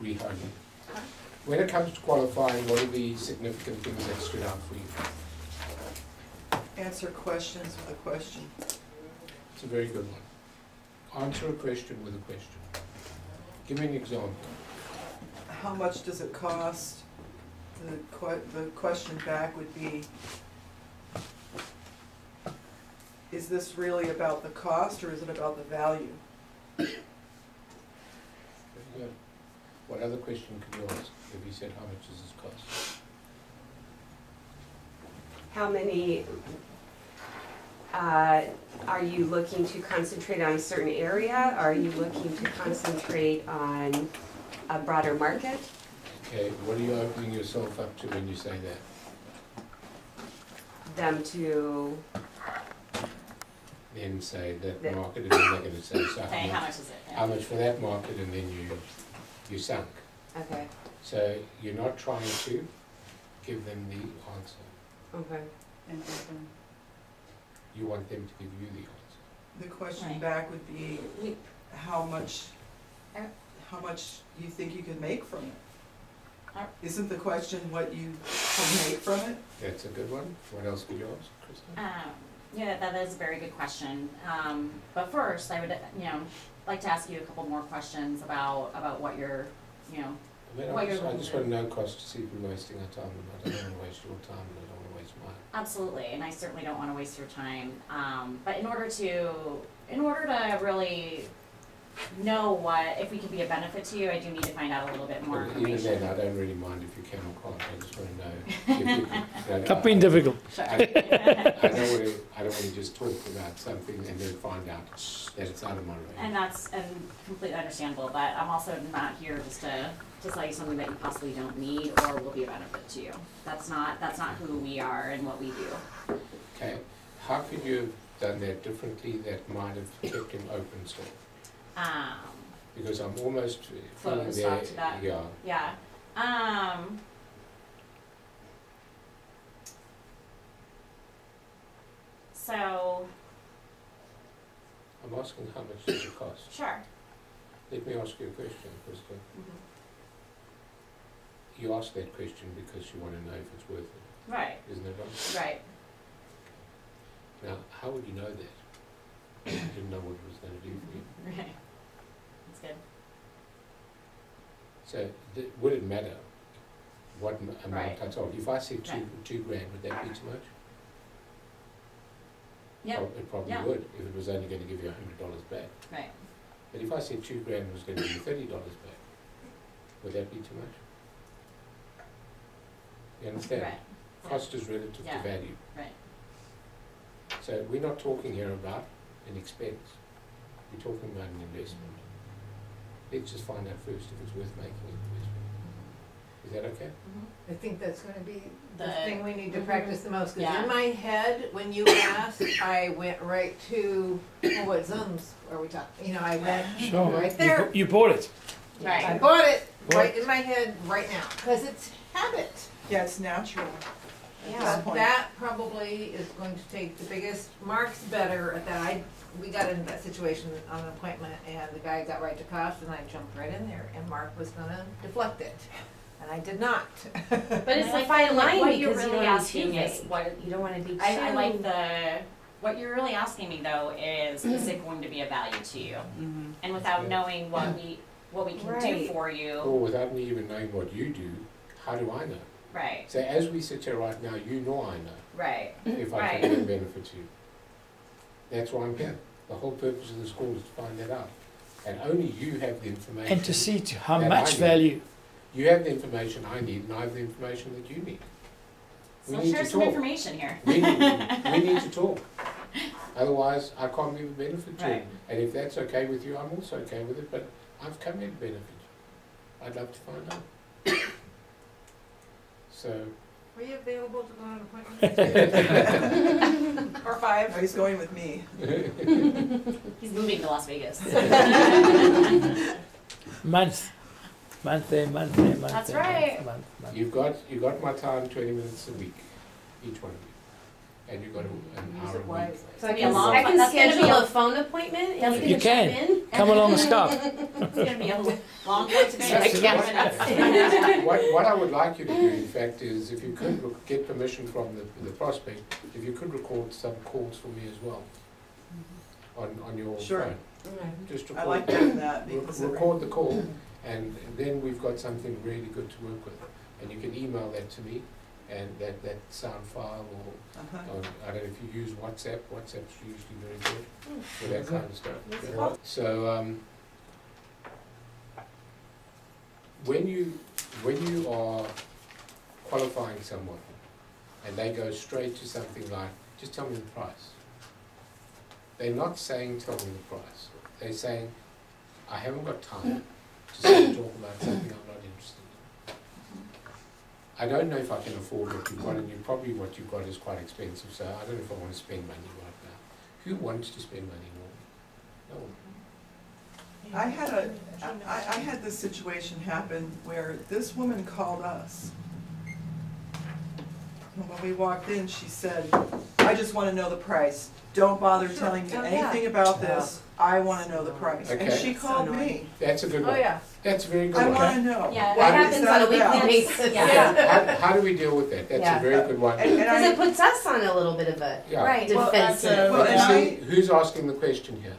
rehoming. When it comes to qualifying, what are the significant things that stood out for you? Answer questions with a question. It's a very good one. Answer a question with a question. Give me an example. How much does it cost? The question back would be, is this really about the cost or is it about the value? Very good. What other question could you ask if you said how much does this cost? How many, are you looking to concentrate on a certain area? Are you looking to concentrate on a broader market? Okay, what are you opening yourself up to when you say that? Them to, Then say that That- market, and then they're going to say, so Okay, how much is it? how much for that market, and then you sunk. okay, So you're not trying to give them the answer. okay. You want them to give you the answer. The question Right. back would be, We- how much Uh, you think you could make from it? Uh, Isn't the question what you can make from it? That's a good one. What else would you ask, Kristen? Yeah, that is a very good question. But first, I would, like to ask you a couple more questions about what you're, what you're I looking just to- want to know cost to see if we're wasting our time or not. I don't want to waste your time, and I don't want to waste mine. Absolutely, and I certainly don't want to waste your time. But in order to really know if we can be a benefit to you, I do need to find out a little bit more But even information. then, I don't really mind if you can or can't. I just want to know if you can. Stop being difficult. Sure. I don't want to just talk about something and then find out that it's out of my range. And that's completely understandable, but I'm also not here just to sell you something that you possibly don't need or will be a benefit to you. That's not who we are and what we do. Okay, how could you have done that differently that might have kept him open still? Because I'm almost feeling Closed there. off to that. Yeah. Yeah. So, I'm asking how much does it cost? sure. Let me ask you a question, Kristen. Mhm. You ask that question because you want to know if it's worth it, Right, isn't it right? right. Now, how would you know that? You didn't know what it was going to do for you. Right. That's good. So, would it matter what amount Right. I told you? If I said Right. two grand, would that be too much? Yep, It probably Yeah. would, if it was only going to give you $100 back. right. But if I said 2 grand was going to give you $30 back, would that be too much? You understand? Right. Cost is relative Yeah. to value. Right. So we're not talking here about an expense. We're talking about an investment. Let's just find out first if it's worth making an investment. Is that okay? Mhm. I think that's gonna be the The- thing we need to Mhm. practice the most, cause Yeah. in my head, when you asked, I went right to, well, what zones are we talking, I went Sure. right there. You bought it. I Right. bought it right in my head right now, cause it's habit. Yeah, it's natural. Yeah, this point. that probably is going to take the biggest, Mark's better at that. We got into that situation on an appointment and the guy got right to cost and I jumped right in there and Mark was gonna deflect it. And I did not. But it's I a like fine the- line what you're because you really don't want to asking be is too vague. You don't want to be too. I like what you're really asking me though is it going to be a value to you? And without Yeah. knowing what we can do Right. for you, Or without me even knowing what you do, how do I know? right, So as we sit here right now, you know I know right, if I can bring benefit to you. That's why I'm here. The whole purpose of the school is to find that out. And only you have the information. And to see how that much I need. value. You have the information I need, and I have the information that you need. We so need share to some talk. information here. We need to talk. Otherwise, I can't be of benefit to you. Right. And if that's okay with you, I'm also okay with it, but I've come here to benefit you. I'd love to find out. So, Were you available to go on an appointment? Or 5. Oh, he's going with me. He's moving to Las Vegas. Month there, month there, month That's there. right. Month. you've got my time 20 minutes a week, each one of you. and you've got an Use hour it a week. wisely. It's gonna be a long, I can that's gonna be schedule a, a phone appointment and That's you You can can. check in. Come along and stop. it's gonna be a long one today. I it's can't. 4 minutes. What I would like you to do, in fact, is if you could get permission from the prospect, if you could record some calls for me as well on your Sure. phone. Just I record, like doing that because record the call, and then we've got something really good to work with. And you can email that to me, and that sound file, or I don't know if you use WhatsApp. WhatsApp's usually very good for that kind of stuff. That's So when you are qualifying someone, and they go straight to something like, just tell me the price. They're not saying, tell me the price. They're saying, I haven't got time to sit and talk about something I'm not interested in. I don't know if I can afford what you've got, and probably what you've got is quite expensive, so I don't know if I want to spend money right now. Who wants to spend money more? No one. I had this situation happen where this woman called us. And when we walked in, she said, I just want to know the price. Don't bother telling me Oh, yeah. anything about this. I want to know the price. And Okay. she called me. That's a good Oh, one. yeah. That's a very good I one. want to know. Yeah, what that is happens on a about? weekly basis. Yeah. How do we deal with that? That's Yeah. a very good one. And Because it I, puts us on a little bit of a Yeah. right Well, that's defensive. well, But you and see, who's asking the question here?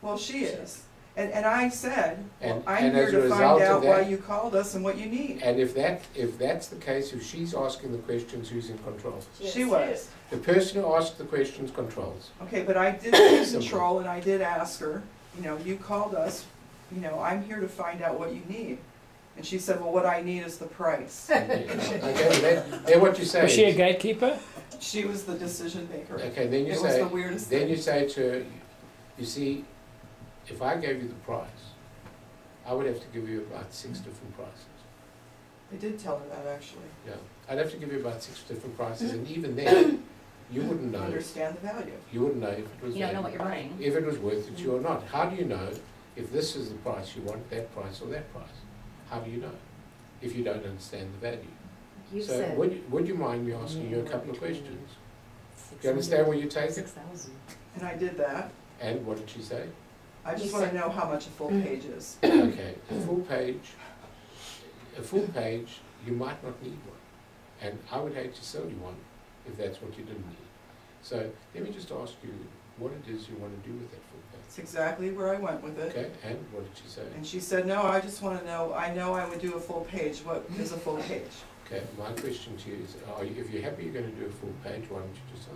well, she is. And I said, well, And- I'm and here as a to result find of out why that- you called us and what you need. And if that's the case, if she's asking the questions, who's in control? She was. The person who asked the questions controls. Okay, but I did take Simple. control and I did ask her, you called us, I'm here to find out what you need. And she said, well, what I need is the price. Okay, then what you say Was she a is, gatekeeper? She was the decision maker. okay, then you It was say, the weirdest then thing. you say to her, you see, if I gave you the price, I would have to give you about 6 different prices. I did tell her that, actually. Yeah, I'd have to give you about 6 different prices, and even then, you wouldn't know. Understand the value. You wouldn't know if it was You don't know value, what you're buying. if it was worth it to you or not. How do you know if this is the price you want, that price or that price? How do you know if you don't understand the value? You So said would you mind me asking you a couple of questions? Do you understand where you take it? 6,000. And I did that. And what did she say? I You just want to said- know how much a full page is. Okay, a full page, you might not need one. And I would hate to sell you one if that's what you didn't need. So let me just ask you what it is you want to do with that full It's exactly where I went with page. it. Okay, and what did she say? And she said, no, I just want to know, I know I would do a full page. What is a full page? Okay, my question to you is, if you're happy you're going to do a full page, why don't you decide?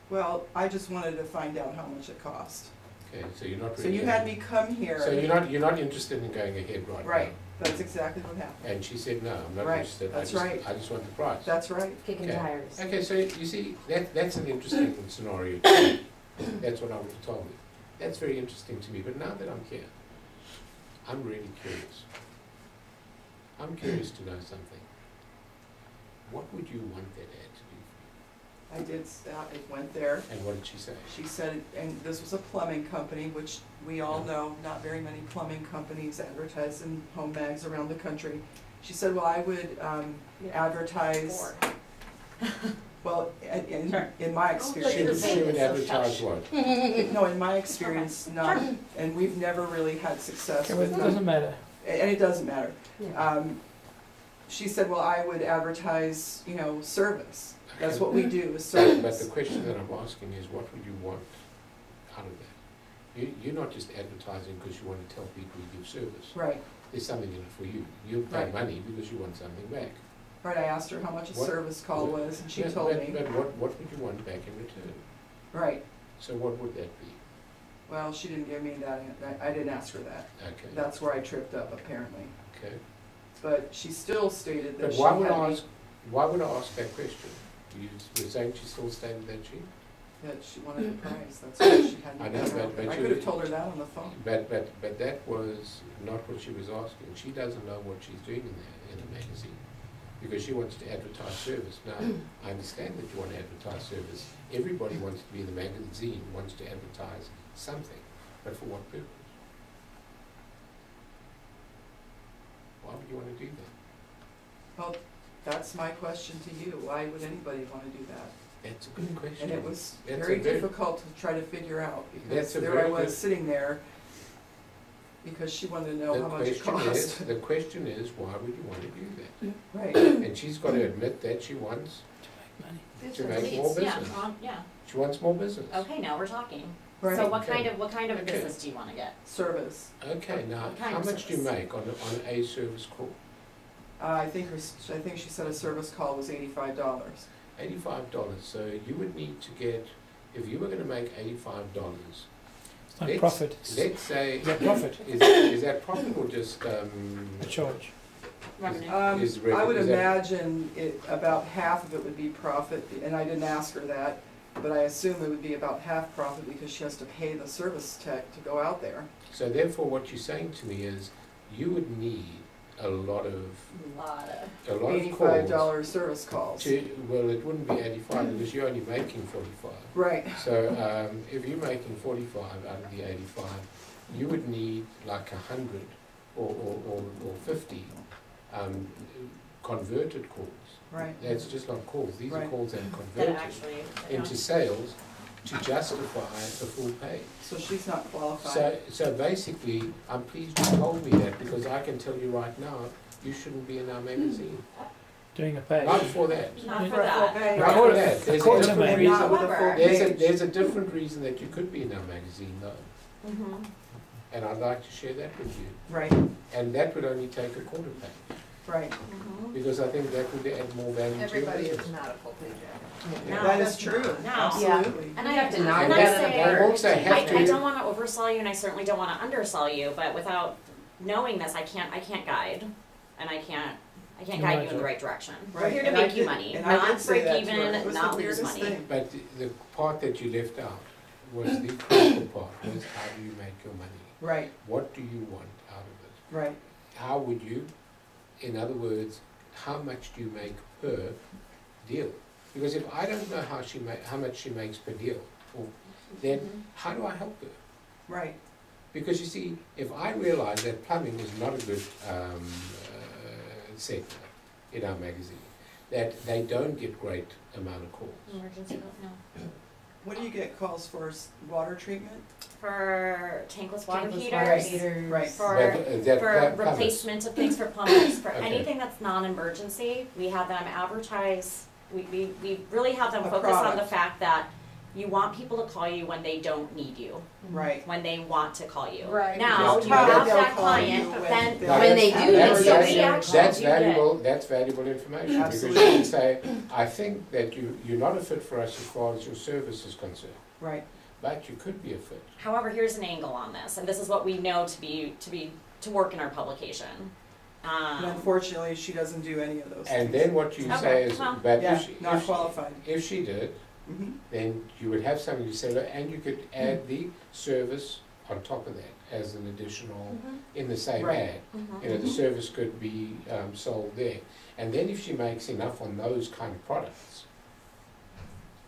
Well, I just wanted to find out how much it cost. Okay, so you're not So really. you had me come here. So you're not interested in going ahead right now? Right, that's exactly what happened. And she said, no, I'm not Right, interested. that's I just, right. I just want the price. That's right. Kicking Okay. tires. Okay, so you see, that's an interesting scenario. That's what I would have told me. That's very interesting to me, but now that I'm here, I'm really curious. I'm curious to know something. What would you want that ad to do I did stop, it went there. for you? And what did she say? She said, and this was a plumbing company, which we all know, not very many plumbing companies advertise in home mags around the country. She said, well, I would advertise, well, in my She experience. would advertise what? No, in my experience, not, and we've never really had success Okay, with well, it them. doesn't matter. And it doesn't matter. Yeah. She said, well, I would advertise, service. That's what we do, is But service. the question that I'm asking is, what would you want out of that? You're not just advertising because you want to tell people you give service. Right, There's something in it for you. You pay Right. money because you want something back. right, I asked her how much a What- service call was, and she Yeah, told but- me. But what would you want back in return? Right, So what would that be? well, she didn't give me that, I didn't ask her that. Okay, That's where I tripped up, apparently. okay. But she still stated that But she why had would I me, ask, why would I ask that question? You were saying she still stated that she? that she wanted the price, that's why she had me. I know, but I you- could have told her that on the phone. But that was not what she was asking. She doesn't know what she's doing in the magazine, because she wants to advertise service. Now, I understand that you want to advertise service. Everybody wants to be in the magazine, wants to advertise something, but for what purpose? Why would you want to do that? Well, That's my question to you. Why would anybody wanna do that? That's a good question. And it was That's very a very- difficult to try to figure out, because That's a there I very was good- sitting there, because she wanted to know The how much it question is, cost. the question is, why would you want to do that? Right, And she's got to admit that she wants, Money. To make more Yeah, business. yeah, she wants more business. okay, now we're talking. right. So what Okay. kind of a Okay. business do you wanna get? Service. Okay, now, What kind how of much do you service? make on a service call? I think she said a service call was $85. $85, so you would need to get, if you were gonna make $85, It's not Let's- profit. let's say, Is that profit? is that profit or just, A charge. Revenue. Is I would is that- imagine about half of it would be profit, and I didn't ask her that, but I assume it would be about half profit because she has to pay the service tech to go out there. so therefore what you're saying to me is, you would need a lot of calls. $85 service calls. Well, it wouldn't be 85 because you're only making 45. Right, So if you're making 45 out of the 85, you would need like 100 or 50 converted calls. right, That's just not calls. These are Right. calls that are That converted actually, into sales to justify a full pay. so she's not qualified. So basically, I'm pleased you told me that because I can tell you right now, you shouldn't be in our magazine. Doing a pay. Not for that. not for For that. full pay. Not for that. There's a Quarter different maybe. reason. Not with a full However, page. There's a different reason that you could be in our magazine though, Mhm. and I'd like to share that with you. Right, And that would only take a quarter page, right. Mhm. because I think that would add more value to your Everybody is business. not a full page ad. No. That is true, No. absolutely. And I You have to knock and it I out of the say, park. I also have I to, don't wanna oversell you and I certainly don't wanna undersell you, but without knowing this, I can't guide. And I can't guide you in the right direction. We're Right, here to and I make you did- money, and I did not say break that to her. even, It was not the lose weirdest money. thing. but the part that you left out was the critical part, was how do you make your money? Right, What do you want out of it? right, How would you, in other words, how much do you make per deal? Because if I don't know how much she makes per deal, then Mhm. how do I help her? right, Because you see, if I realize that plumbing is not a good sector in our magazine, that they don't get great amount of calls. Emergency, no. what do you get calls for, water treatment? For tankless water Tankless heaters, water heaters. Right. for That for plumbers. replacement of things for plumbers, for Okay. anything that's non-emergency, we have them advertise, we really have them A focus on the product. fact that you want people to call you when they don't need you, Right. when they want to call you. Right. Now, Because you have they'll that call client, you then Now, When they that's- do, that's- they so that's- we actually That's do get- valuable information, because you Absolutely. can say, I think that you're not a fit for us as far as your service is concerned, Right, but you could be a fit. However, here's an angle on this, and this is what we know to work in our publication. and unfortunately, she doesn't do any of those things. And then what you Okay, say is, well. but Yeah, if she, not qualified. if she did, Mhm. then you would have something to sell her, and you could add the service on top of that as an additional, in the same Right. ad. You know, the service could be sold there. And then if she makes enough on those kind of products,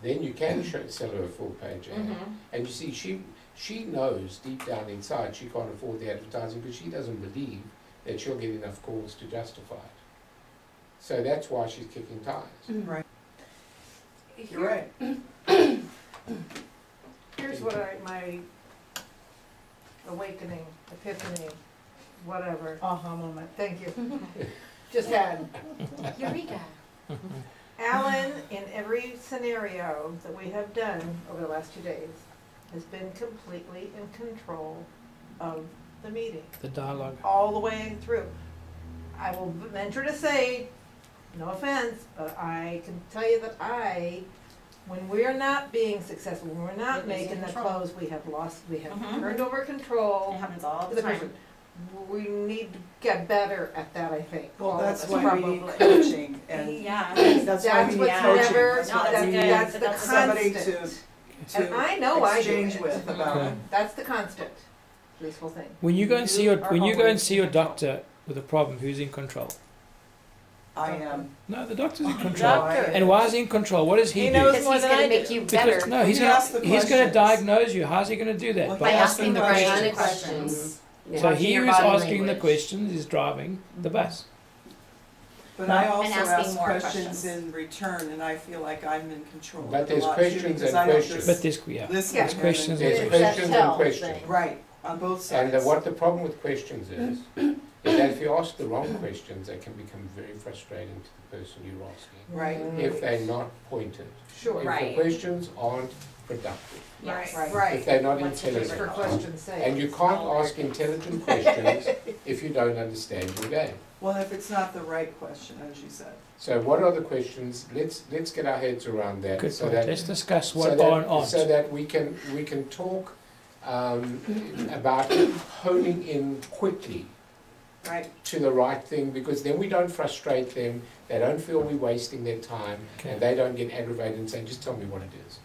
then you can sell her a full page ad. Mhm. And you see, she knows deep down inside she can't afford the advertising because she doesn't believe that she'll get enough calls to justify it. So that's why she's kicking tires. Right, you're right. Here's what my awakening, epiphany, whatever, aha moment, thank you, just had. Eureka. Alan, in every scenario that we have done over the last 2 days, has been completely in control of the meeting, The dialogue. all the way through. I will venture to say, no offense, but I can tell you that when we're not being successful, when we're not We're losing making the control. close, we have Mhm. turned over It control happens all to the the person. time. We need to get better at that, I think. Well, all of that's us why we need probably. coaching, and Yeah. that's why we need what's coaching. never, That's No, why that's we good. need that's the That's somebody constant. to And I know I do exchange it. with about it. That's the constant, this whole thing. When you go and see your You are when you go and always see your in control. doctor with a problem, who's in control? I am. No, the doctor's in control. Doctor. And why is he in control? What does he, He do? knows Because more he's than gonna I make do. you Because better no, he's You gonna ask the he's gonna questions. diagnose you. How's he gonna do that? Well, By he asks asking the right kind of questions. questions. So Watching he your who's body asking the language. questions is driving the bus. But I And also asking ask more questions questions. in return, and I feel like I'm in control But of it a there's lot too, questions because and I don't questions. just But this, yeah. listen Yeah. to him Questions and- There's and questions and Tell questions. thing. Right, on both sides. And what the problem with questions is that if you ask the wrong questions, they can become very frustrating to the person you're asking, Right, if they're not pointed. Sure. If Right. the questions aren't productive, Yes. Right, if right. they're not What's the Just for intelligent. question's sake. And you can't ask intelligent questions if you don't understand your game. well, if it's not the right question, as you said. So what are the questions? Let's get our heads around that. Good so point. that Let's discuss so what that, are and aren't. so that we can talk about honing in quickly Right, to the right thing, because then we don't frustrate them, they don't feel we're wasting their time, Okay. and they don't get aggravated and saying, just tell me what it is.